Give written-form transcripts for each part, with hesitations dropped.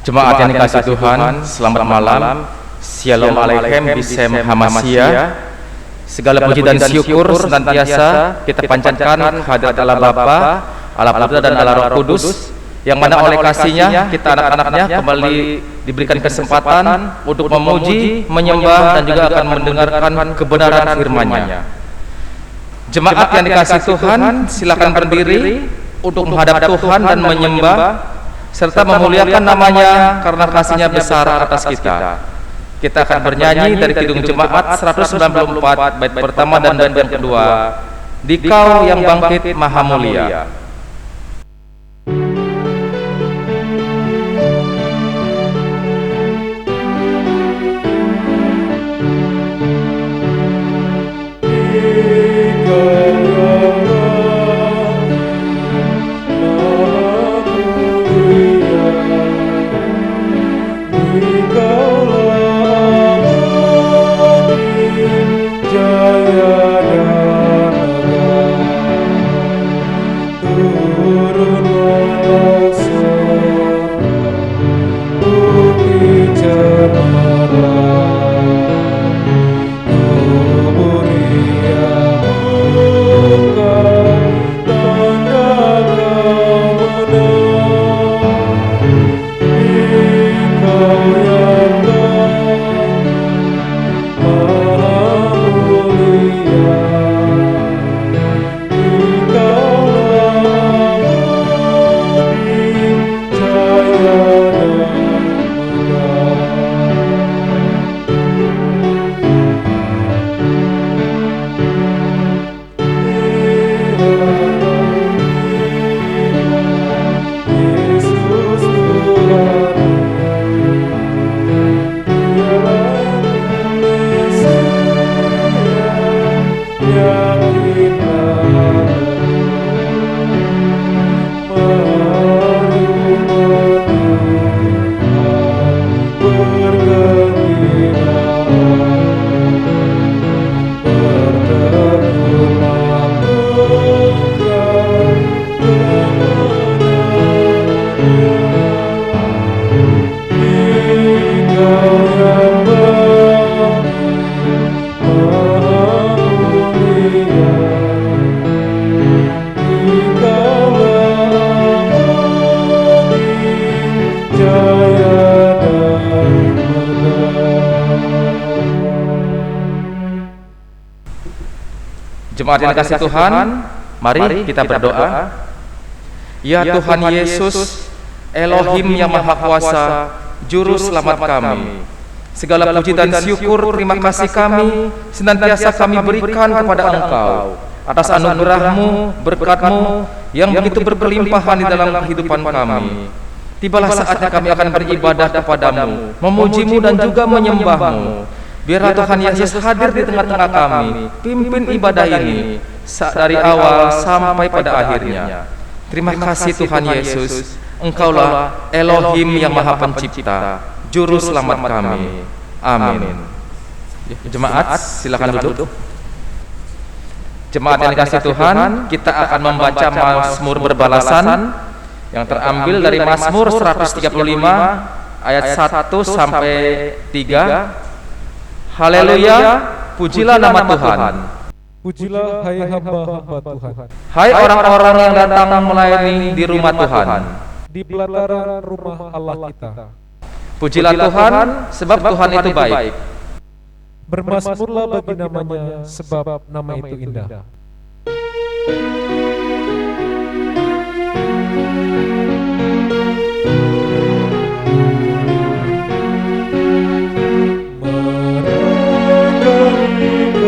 Jemaat yang dikasihi Tuhan, selamat malam. Shalom Aleichem Bisem Hamasya. Segala puji dan syukur senantiasa kita panjatkan kehadirat Allah Bapa, Allah Putra dan Allah Roh Kudus, yang mana oleh kasih-Nya kita anak-anaknya kembali diberikan kesempatan untuk memuji, menyembah dan juga akan mendengarkan kebenaran firman-Nya. Jemaat yang dikasihi Tuhan, silakan berdiri untuk menghadap Tuhan dan menyembah serta memuliakan nama-Nya karena kasih-Nya besar atas kita. Kita akan bernyanyi dari Kidung Jemaat 194 bait pertama dan bait yang kedua, Dikau yang bangkit maha mulia. Jemaat yang dikasihi Tuhan, mari kita berdoa. Ya Tuhan Yesus, Elohim yang Maha Kuasa, Juru Selamat kami, segala puji dan syukur terima kasih kami senantiasa kami berikan kepada Engkau atas anugerah-Mu, berkat-Mu yang begitu berkelimpahan di dalam kehidupan kami. Tibalah saatnya kami akan beribadah kepadamu, memuji-Mu dan juga menyembah-Mu. Biarlah Tuhan Yesus hadir di tengah-tengah kami, pimpin ibadah ini dari awal sampai pada akhirnya. Terima kasih Tuhan Yesus, Engkaulah Elohim yang Maha Pencipta, Juru Selamat kami. Amin. Jemaat, silakan duduk. Jemaat yang dikasihi Tuhan, kita akan membaca Mazmur berbalasan yang terambil dari Mazmur 135 ayat 1 sampai 3. Haleluya, pujilah nama Tuhan. Pujilah hai hamba-hamba Tuhan. Hai orang-orang yang datang melayani di rumah Tuhan. Di pelataran rumah Allah kita. Pujilah Tuhan, sebab Tuhan itu baik. Bermasmurlah bagi namanya, sebab nama itu indah. Berdasarkan firman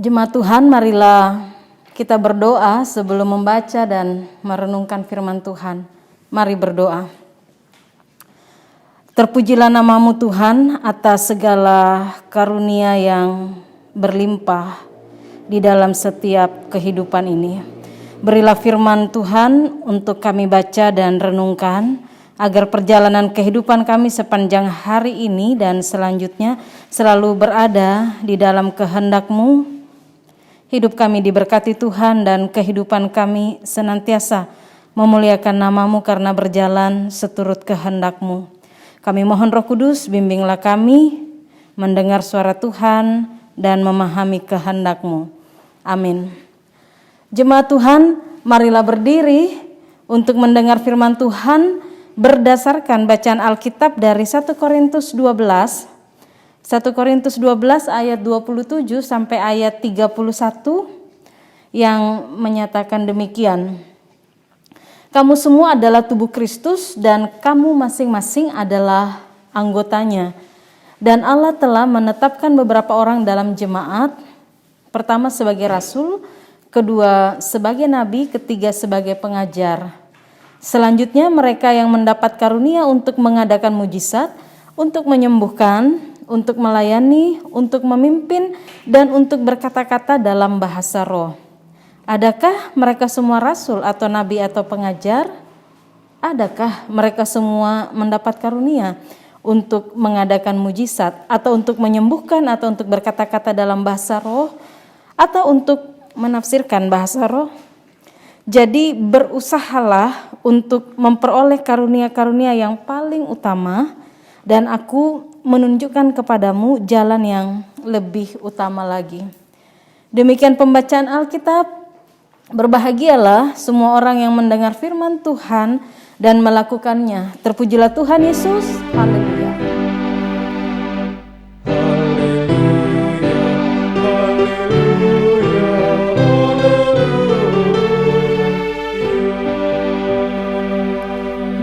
Jemaat Tuhan, marilah kita berdoa sebelum membaca dan merenungkan firman Tuhan. Mari berdoa. Terpujilah nama-Mu Tuhan atas segala karunia yang berlimpah di dalam setiap kehidupan ini. Berilah firman Tuhan untuk kami baca dan renungkan, agar perjalanan kehidupan kami sepanjang hari ini dan selanjutnya selalu berada di dalam kehendak-Mu. Hidup kami diberkati Tuhan dan kehidupan kami senantiasa memuliakan nama-Mu karena berjalan seturut kehendak-Mu. Kami mohon Roh Kudus, bimbinglah kami mendengar suara Tuhan dan memahami kehendak-Mu. Amin. Jemaat Tuhan, marilah berdiri untuk mendengar firman Tuhan berdasarkan bacaan Alkitab dari 1 Korintus 12. 1 Korintus 12 ayat 27 sampai ayat 31 yang menyatakan demikian. Kamu semua adalah tubuh Kristus dan kamu masing-masing adalah anggotanya. Dan Allah telah menetapkan beberapa orang dalam jemaat, pertama sebagai rasul, kedua sebagai nabi, ketiga sebagai pengajar. Selanjutnya mereka yang mendapat karunia untuk mengadakan mujizat, untuk menyembuhkan, untuk melayani, untuk memimpin, dan untuk berkata-kata dalam bahasa roh. Adakah mereka semua rasul atau nabi atau pengajar? Adakah mereka semua mendapat karunia untuk mengadakan mujizat, atau untuk menyembuhkan, atau untuk berkata-kata dalam bahasa roh, atau untuk menafsirkan bahasa roh? Jadi berusahalah untuk memperoleh karunia-karunia yang paling utama, dan aku menunjukkan kepadamu jalan yang lebih utama lagi. Demikian pembacaan Alkitab. Berbahagialah semua orang yang mendengar firman Tuhan dan melakukannya. Terpujilah Tuhan Yesus. Haleluya.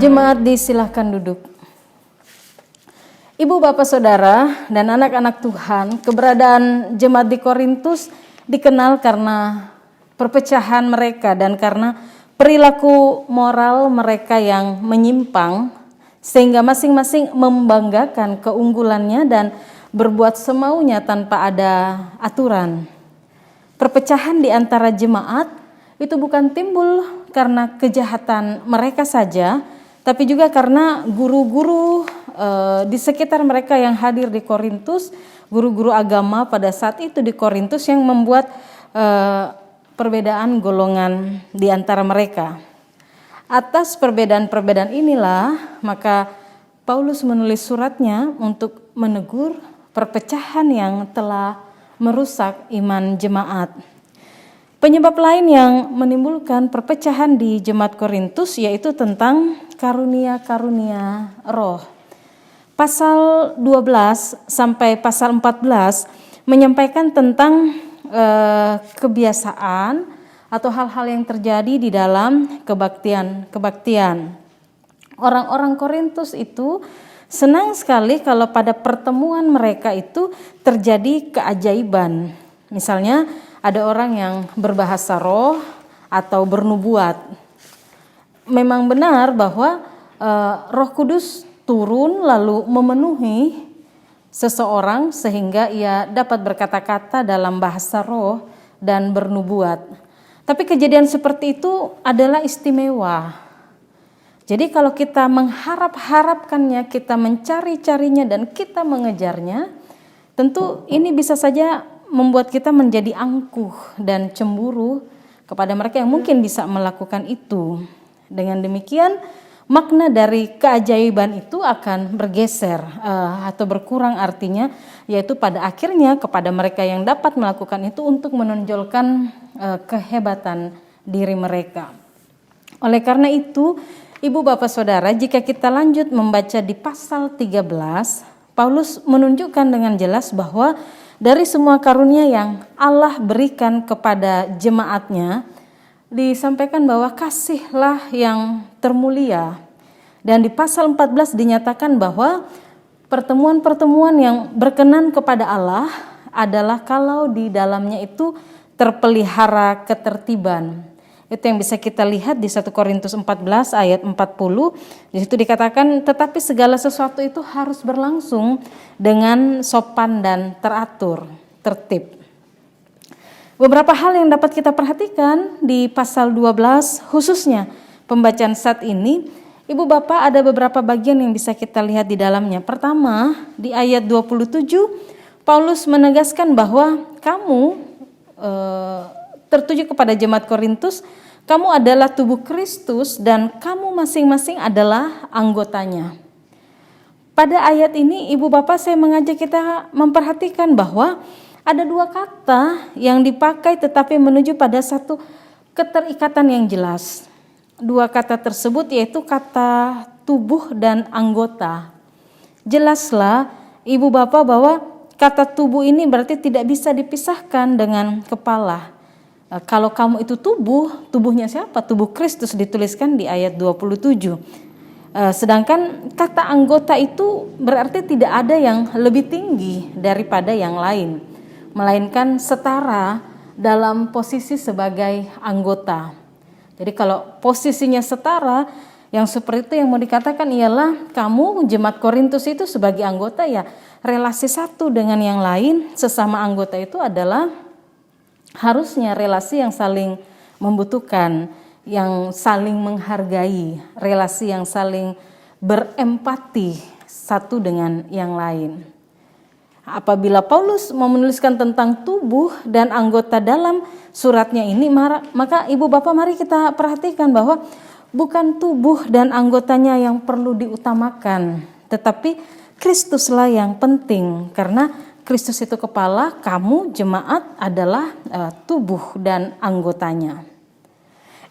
Jemaat disilahkan duduk. Ibu, bapak, saudara, dan anak-anak Tuhan, keberadaan jemaat di Korintus dikenal karena perpecahan mereka dan karena perilaku moral mereka yang menyimpang, sehingga masing-masing membanggakan keunggulannya dan berbuat semaunya tanpa ada aturan. Perpecahan di antara jemaat itu bukan timbul karena kejahatan mereka saja, tapi juga karena guru-guru di sekitar mereka yang hadir di Korintus, guru-guru agama pada saat itu di Korintus yang membuat perbedaan golongan di antara mereka. Atas perbedaan-perbedaan inilah maka Paulus menulis suratnya untuk menegur perpecahan yang telah merusak iman jemaat. Penyebab lain yang menimbulkan perpecahan di jemaat Korintus yaitu tentang karunia-karunia roh. Pasal 12 sampai pasal 14 menyampaikan tentang kebiasaan atau hal-hal yang terjadi di dalam kebaktian. Orang-orang Korintus itu senang sekali kalau pada pertemuan mereka itu terjadi keajaiban. Misalnya ada orang yang berbahasa roh atau bernubuat. Memang benar bahwa Roh Kudus turun lalu memenuhi seseorang sehingga ia dapat berkata-kata dalam bahasa roh dan bernubuat. Tapi kejadian seperti itu adalah istimewa. Jadi kalau kita mengharap-harapkannya, kita mencari-carinya dan kita mengejarnya, tentu ini bisa saja membuat kita menjadi angkuh dan cemburu kepada mereka yang mungkin bisa melakukan itu. Dengan demikian, makna dari keajaiban itu akan bergeser atau berkurang artinya, yaitu pada akhirnya kepada mereka yang dapat melakukan itu untuk menonjolkan kehebatan diri mereka. Oleh karena itu, Ibu, Bapak, Saudara, jika kita lanjut membaca di pasal 13, Paulus menunjukkan dengan jelas bahwa dari semua karunia yang Allah berikan kepada jemaatnya, disampaikan bahwa kasihlah yang termulia. Dan di pasal 14 dinyatakan bahwa pertemuan-pertemuan yang berkenan kepada Allah adalah kalau di dalamnya itu terpelihara ketertiban. Itu yang bisa kita lihat di 1 Korintus 14 ayat 40. Di situ dikatakan, tetapi segala sesuatu itu harus berlangsung dengan sopan dan teratur, tertib. Beberapa hal yang dapat kita perhatikan di pasal 12, khususnya pembacaan saat ini, Ibu Bapak, ada beberapa bagian yang bisa kita lihat di dalamnya. Pertama, di ayat 27, Paulus menegaskan bahwa kamu tertuju kepada jemaat Korintus, kamu adalah tubuh Kristus dan kamu masing-masing adalah anggotanya. Pada ayat ini, Ibu Bapak, saya mengajak kita memperhatikan bahwa ada dua kata yang dipakai tetapi menuju pada satu keterikatan yang jelas. Dua kata tersebut yaitu kata tubuh dan anggota. Jelaslah Ibu Bapak bahwa kata tubuh ini berarti tidak bisa dipisahkan dengan kepala. Kalau kamu itu tubuh, tubuhnya siapa? Tubuh Kristus dituliskan di ayat 27. Sedangkan kata anggota itu berarti tidak ada yang lebih tinggi daripada yang lain, melainkan setara dalam posisi sebagai anggota. Jadi kalau posisinya setara, yang seperti itu yang mau dikatakan ialah kamu jemaat Korintus itu sebagai anggota, ya relasi satu dengan yang lain sesama anggota itu adalah harusnya relasi yang saling membutuhkan, yang saling menghargai, relasi yang saling berempati satu dengan yang lain. Apabila Paulus mau menuliskan tentang tubuh dan anggota dalam suratnya ini, maka Ibu Bapak mari kita perhatikan bahwa bukan tubuh dan anggotanya yang perlu diutamakan, tetapi Kristuslah yang penting, karena Kristus itu kepala, kamu jemaat adalah tubuh dan anggotanya.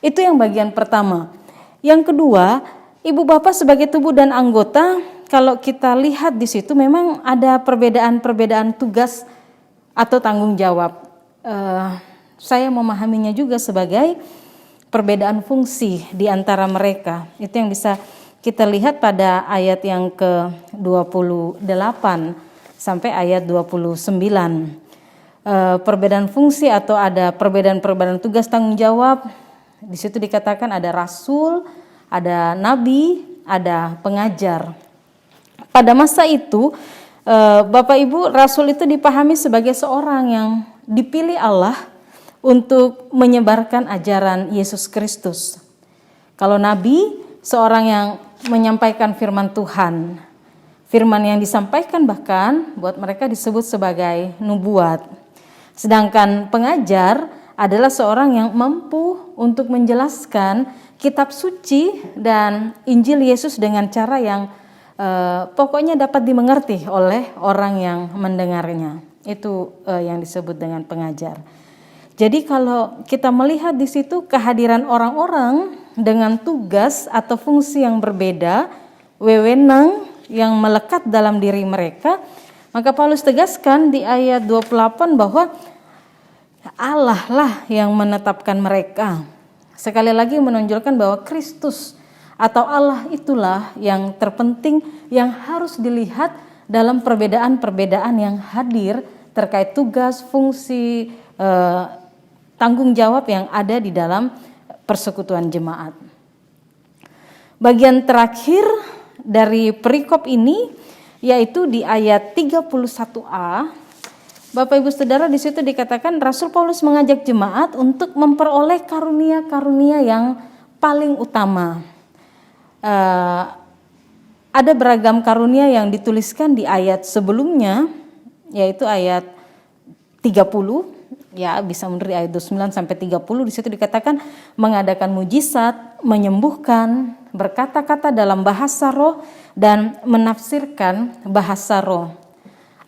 Itu yang bagian pertama. Yang kedua, Ibu Bapak sebagai tubuh dan anggota, kalau kita lihat di situ memang ada perbedaan-perbedaan tugas atau tanggung jawab. Saya memahaminya juga sebagai perbedaan fungsi di antara mereka. Itu yang bisa kita lihat pada ayat yang ke-28 sampai ayat 29. Perbedaan fungsi atau ada perbedaan-perbedaan tugas tanggung jawab. Di situ dikatakan ada rasul, ada nabi, ada pengajar. Pada masa itu, Bapak Ibu, rasul itu dipahami sebagai seorang yang dipilih Allah untuk menyebarkan ajaran Yesus Kristus. Kalau nabi, seorang yang menyampaikan firman Tuhan. Firman yang disampaikan bahkan buat mereka disebut sebagai nubuat. Sedangkan pengajar adalah seorang yang mampu untuk menjelaskan kitab suci dan Injil Yesus dengan cara yang pokoknya dapat dimengerti oleh orang yang mendengarnya. Itu yang disebut dengan pengajar. Jadi kalau kita melihat di situ kehadiran orang-orang dengan tugas atau fungsi yang berbeda, wewenang yang melekat dalam diri mereka, maka Paulus tegaskan di ayat 28 bahwa Allah lah yang menetapkan mereka. Sekali lagi menonjolkan bahwa Kristus atau Allah itulah yang terpenting, yang harus dilihat dalam perbedaan-perbedaan yang hadir terkait tugas, fungsi, tanggung jawab yang ada di dalam persekutuan jemaat. Bagian terakhir dari perikop ini yaitu di ayat 31a. Bapak Ibu Saudara, di situ dikatakan Rasul Paulus mengajak jemaat untuk memperoleh karunia-karunia yang paling utama. Ada beragam karunia yang dituliskan di ayat sebelumnya, yaitu ayat 30. Ya, bisa mundur di ayat 29 sampai 30. Di situ dikatakan mengadakan mujizat, menyembuhkan, berkata-kata dalam bahasa roh dan menafsirkan bahasa roh.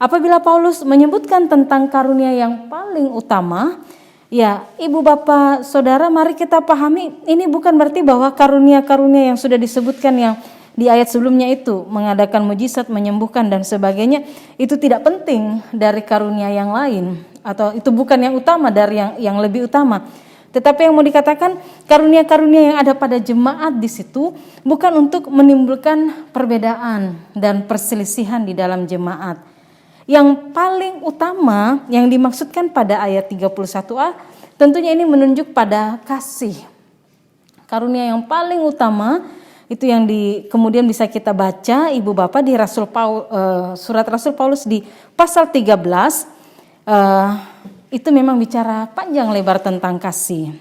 Apabila Paulus menyebutkan tentang karunia yang paling utama, ya Ibu Bapak Saudara, mari kita pahami ini bukan berarti bahwa karunia-karunia yang sudah disebutkan yang di ayat sebelumnya itu, mengadakan mujizat, menyembuhkan dan sebagainya, itu tidak penting dari karunia yang lain, atau itu bukan yang utama dari yang lebih utama. Tetapi yang mau dikatakan karunia-karunia yang ada pada jemaat di situ bukan untuk menimbulkan perbedaan dan perselisihan di dalam jemaat. yang paling utama yang dimaksudkan pada ayat 31a, tentunya ini menunjuk pada kasih. Karunia yang paling utama itu yang kemudian bisa kita baca Ibu Bapak di surat Rasul Paulus di pasal 13, itu memang bicara panjang lebar tentang kasih.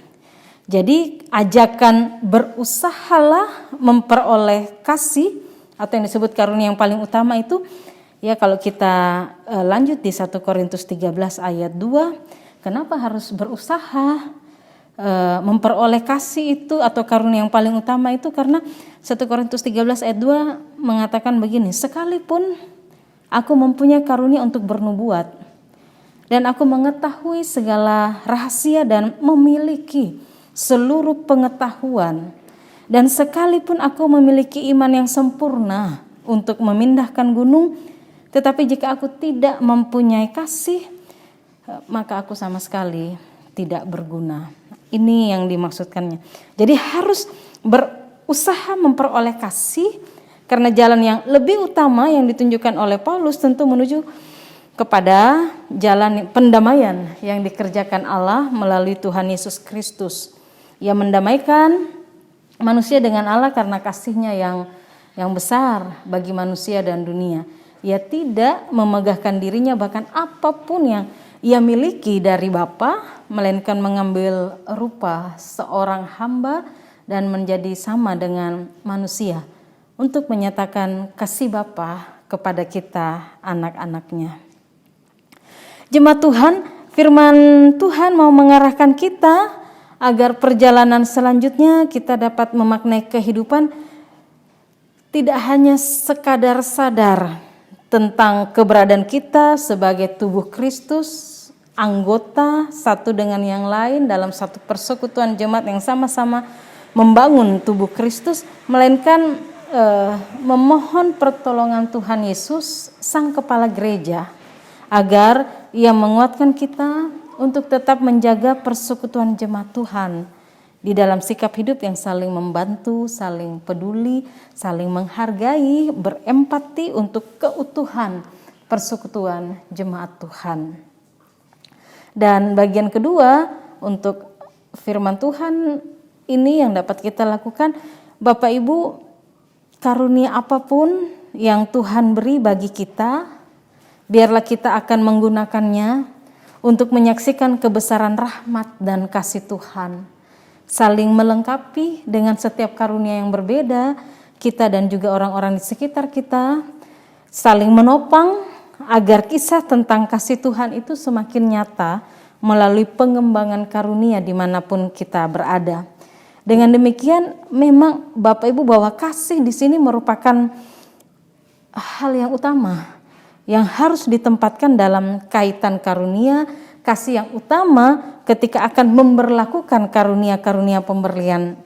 Jadi ajakan berusahalah memperoleh kasih atau yang disebut karunia yang paling utama itu, ya kalau kita lanjut di 1 Korintus 13 ayat 2, kenapa harus berusaha memperoleh kasih itu atau karunia yang paling utama itu? Karena 1 Korintus 13 ayat 2 mengatakan begini, sekalipun aku mempunyai karunia untuk bernubuat dan aku mengetahui segala rahasia dan memiliki seluruh pengetahuan, dan sekalipun aku memiliki iman yang sempurna untuk memindahkan gunung, tetapi jika aku tidak mempunyai kasih, maka aku sama sekali tidak berguna. Ini yang dimaksudkannya. Jadi harus berusaha memperoleh kasih, karena jalan yang lebih utama yang ditunjukkan oleh Paulus tentu menuju kepada jalan pendamaian yang dikerjakan Allah melalui Tuhan Yesus Kristus. Ia mendamaikan manusia dengan Allah karena kasih-Nya yang besar bagi manusia dan dunia. Ia tidak memegahkan dirinya bahkan apapun yang ia miliki dari Bapa, melainkan mengambil rupa seorang hamba dan menjadi sama dengan manusia untuk menyatakan kasih Bapa kepada kita anak-anak-Nya. Jemaat Tuhan, firman Tuhan mau mengarahkan kita agar perjalanan selanjutnya kita dapat memaknai kehidupan tidak hanya sekadar sadar tentang keberadaan kita sebagai tubuh Kristus, anggota satu dengan yang lain dalam satu persekutuan jemaat yang sama-sama membangun tubuh Kristus, melainkan memohon pertolongan Tuhan Yesus, Sang Kepala Gereja, agar Ia menguatkan kita untuk tetap menjaga persekutuan jemaat Tuhan di dalam sikap hidup yang saling membantu, saling peduli, saling menghargai, berempati untuk keutuhan persekutuan jemaat Tuhan. Dan bagian kedua untuk firman Tuhan ini yang dapat kita lakukan, Bapak Ibu, karunia apapun yang Tuhan beri bagi kita, biarlah kita akan menggunakannya untuk menyaksikan kebesaran rahmat dan kasih Tuhan, saling melengkapi dengan setiap karunia yang berbeda, kita dan juga orang-orang di sekitar kita, saling menopang agar kisah tentang kasih Tuhan itu semakin nyata melalui pengembangan karunia dimanapun kita berada. Dengan demikian, memang Bapak Ibu bahwa kasih di sini merupakan hal yang utama yang harus ditempatkan dalam kaitan karunia, kasih yang utama ketika akan memberlakukan karunia-karunia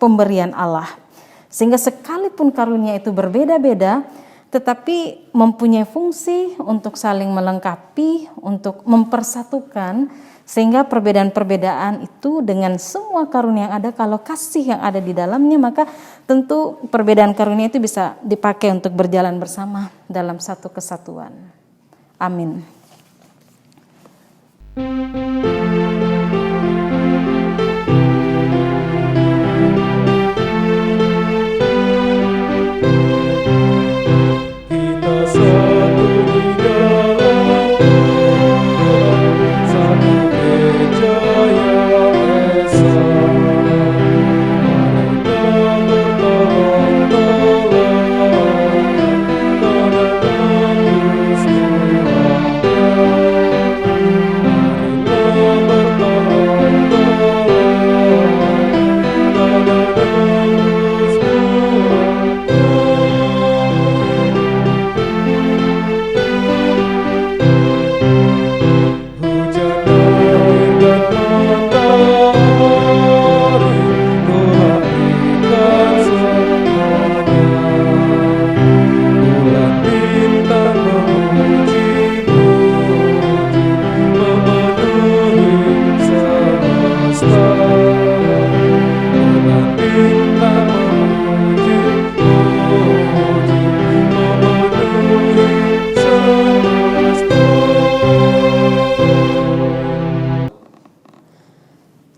pemberian Allah. Sehingga sekalipun karunia itu berbeda-beda, tetapi mempunyai fungsi untuk saling melengkapi, untuk mempersatukan, sehingga perbedaan-perbedaan itu dengan semua karunia yang ada, kalau kasih yang ada di dalamnya, maka tentu perbedaan karunia itu bisa dipakai untuk berjalan bersama dalam satu kesatuan. Amin.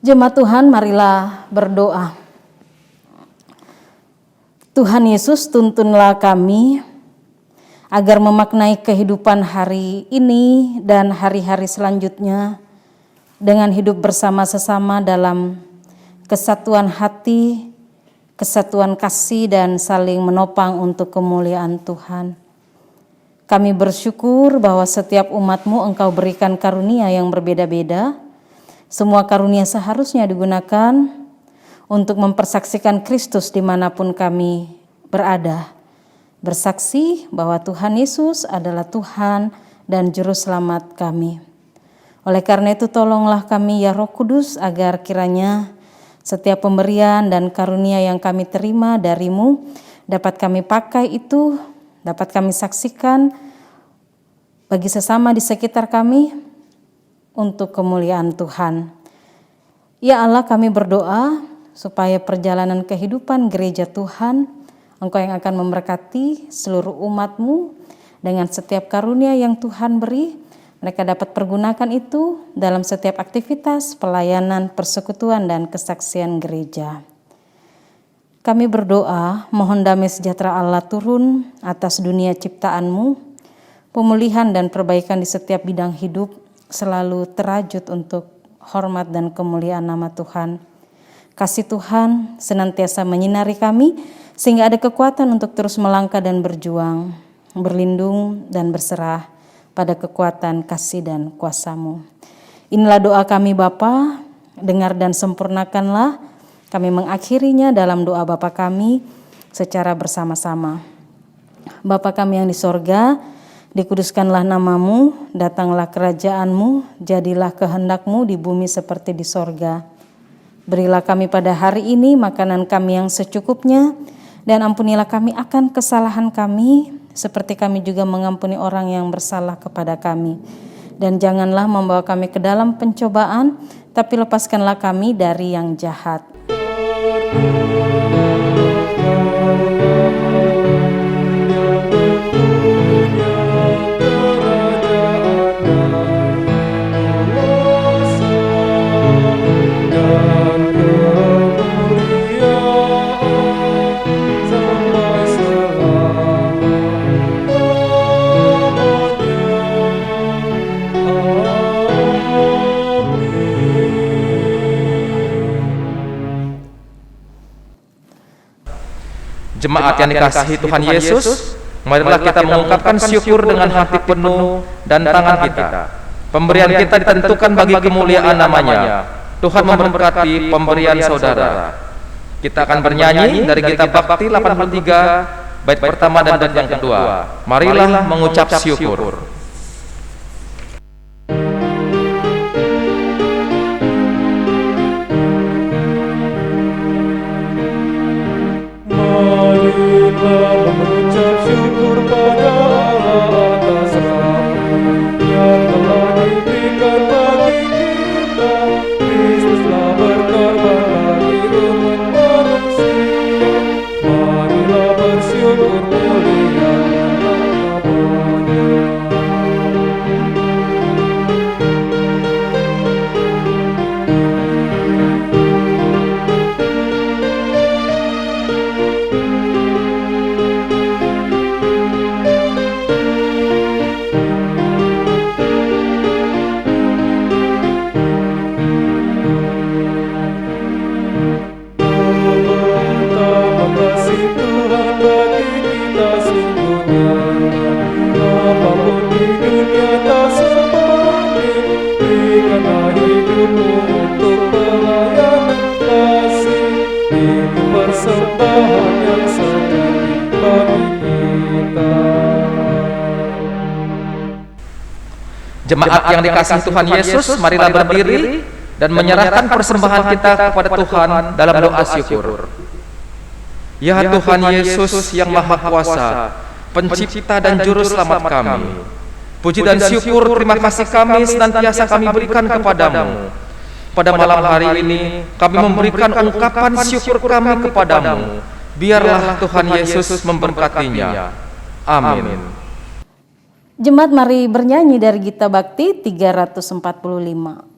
Jemaat Tuhan, marilah berdoa. Tuhan Yesus, tuntunlah kami agar memaknai kehidupan hari ini dan hari-hari selanjutnya dengan hidup bersama sesama dalam kesatuan hati, kesatuan kasih, dan saling menopang untuk kemuliaan Tuhan. Kami bersyukur bahwa setiap umat-Mu Engkau berikan karunia yang berbeda-beda. Semua karunia seharusnya digunakan untuk mempersaksikan Kristus dimanapun kami berada. Bersaksi bahwa Tuhan Yesus adalah Tuhan dan Juru Selamat kami. Oleh karena itu tolonglah kami ya Roh Kudus agar kiranya setiap pemberian dan karunia yang kami terima dari-Mu dapat kami pakai itu, dapat kami saksikan bagi sesama di sekitar kami untuk kemuliaan Tuhan. Ya Allah, kami berdoa supaya perjalanan kehidupan gereja Tuhan, Engkau yang akan memberkati seluruh umat-Mu dengan setiap karunia yang Tuhan beri. Mereka dapat pergunakan itu dalam setiap aktivitas, pelayanan, persekutuan, dan kesaksian gereja. Kami berdoa, mohon damai sejahtera Allah turun atas dunia ciptaan-Mu, pemulihan dan perbaikan di setiap bidang hidup selalu terajut untuk hormat dan kemuliaan nama Tuhan. Kasih Tuhan senantiasa menyinari kami, sehingga ada kekuatan untuk terus melangkah dan berjuang, berlindung dan berserah pada kekuatan kasih dan kuasa-Mu. Inilah doa kami Bapa, dengar dan sempurnakanlah. Kami mengakhirinya dalam doa Bapa kami secara bersama-sama. Bapa kami yang di sorga, dikuduskanlah nama-Mu, datanglah kerajaan-Mu, jadilah kehendak-Mu di bumi seperti di sorga. Berilah kami pada hari ini makanan kami yang secukupnya, dan ampunilah kami akan kesalahan kami, seperti kami juga mengampuni orang yang bersalah kepada kami. Dan janganlah membawa kami ke dalam pencobaan, tapi lepaskanlah kami dari yang jahat. Jemaat yang dikasihi Tuhan Yesus, marilah kita mengungkapkan syukur dengan hati penuh dan tangan kita. Pemberian kita ditentukan bagi kemuliaan namanya. Tuhan memberkati pemberian saudara. Kita akan bernyanyi dari Gita Bakti 83, bait pertama dan bait yang kedua. Marilah mengucap syukur. Mengucap syukur pada Allah atas rahmat yang telah diberikan bagi kita. Kristuslah berkorban bagi umat manusia. Marilah bersyukur muliakan nama-Nya. Jemaat yang dikasihi Tuhan Yesus, marilah berdiri dan menyerahkan persembahan kita kepada Tuhan dalam doa syukur. Ya Tuhan Yesus yang Maha Kuasa, Pencipta dan Juru Selamat kami, puji dan syukur terima kasih kami senantiasa kami berikan kepadamu. Pada malam hari ini kami memberikan ungkapan syukur kami kepadamu. Biarlah Tuhan Yesus memberkatinya. Amin. Jemaat mari bernyanyi dari Gita Bakti 345.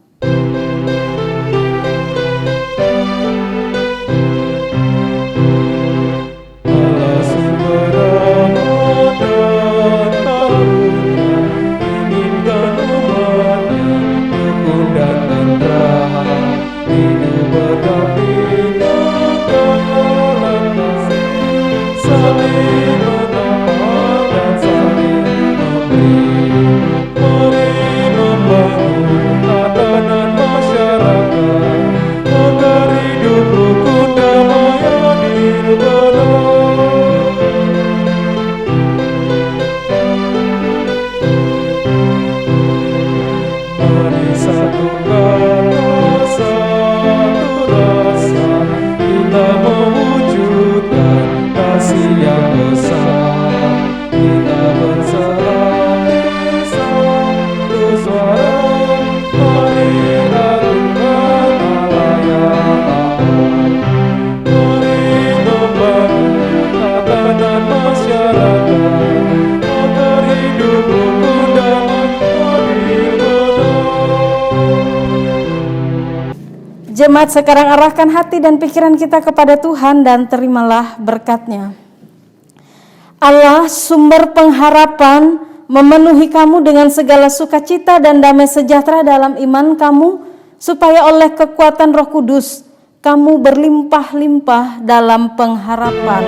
Tunggal satu rasa, kita mewujudkan kasih yang besar. Kita bersatu satu suara, mari agungkan Allah yang agung. Mari membangun tatanan masyarakat agar hidup rukun damai adil benar. Jemaat sekarang arahkan hati dan pikiran kita kepada Tuhan dan terimalah berkat-Nya. Allah, sumber pengharapan, memenuhi kamu dengan segala sukacita dan damai sejahtera dalam iman kamu, supaya oleh kekuatan Roh Kudus kamu berlimpah-limpah dalam pengharapan.